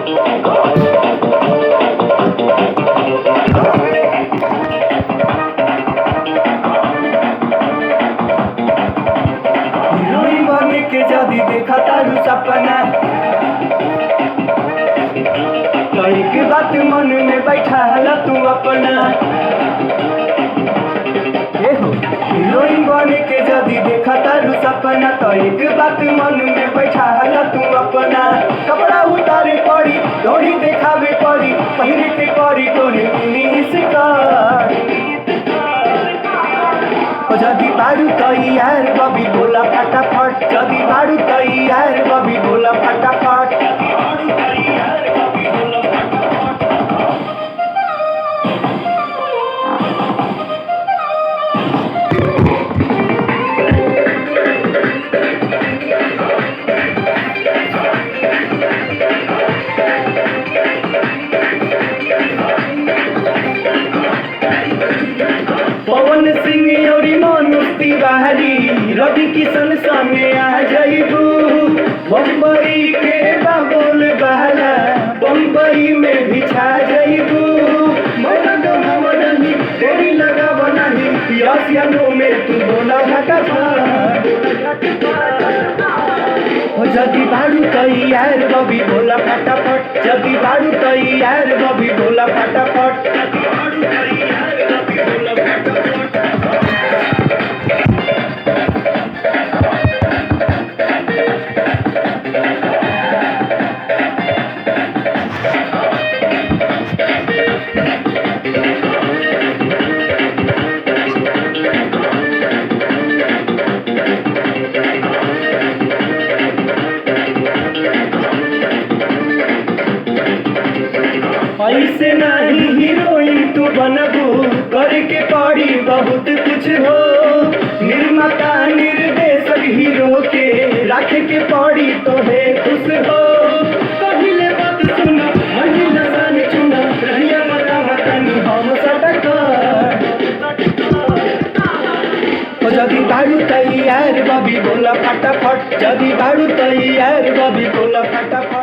Heroine बने के जदी देखा तारू सपना तो एक बात मन में बैठा हला तू अपना। हीरोइन बने के जदी देखा तारू सपना तो एक बात मन में बैठा हला तू अपना। कपड़ा उतारे पड़ी डोरी देखावे पड़ी पहिरे के पड़ी तोरे मिनी स्कर्ट। जदी बारू तैयार बबी बोला फटाफट, जदी बारू तैयार बबी बोला फटाफट। पवन सिंह और मनोज तिवारी रवि किशन संगे आ जाइबू। बम्बई के बाबुल बहला बम्बई में भी छा जाइबू। मरद हमर नहीं तेरी लगा बनाही यासियानो में तू बोला फटाफट। जदी बारू तैयार बबी बोला फटाफट, जदी बारू तैयार बबी बोला फटाफट। ऐसे नहीं हीरोइन तू बनबू करके पड़ी बहुत कुछ हो। निर्माता निर्देशक हीरो के रख के पड़ी तो है खुश हो। पहले बात सुना महिला सन चुना रहिया मरा मतनी हम सटक। जदी बारू तैयार बबी बोला फटाफट, जदी बारू तैयार बबी बोला फटाफट।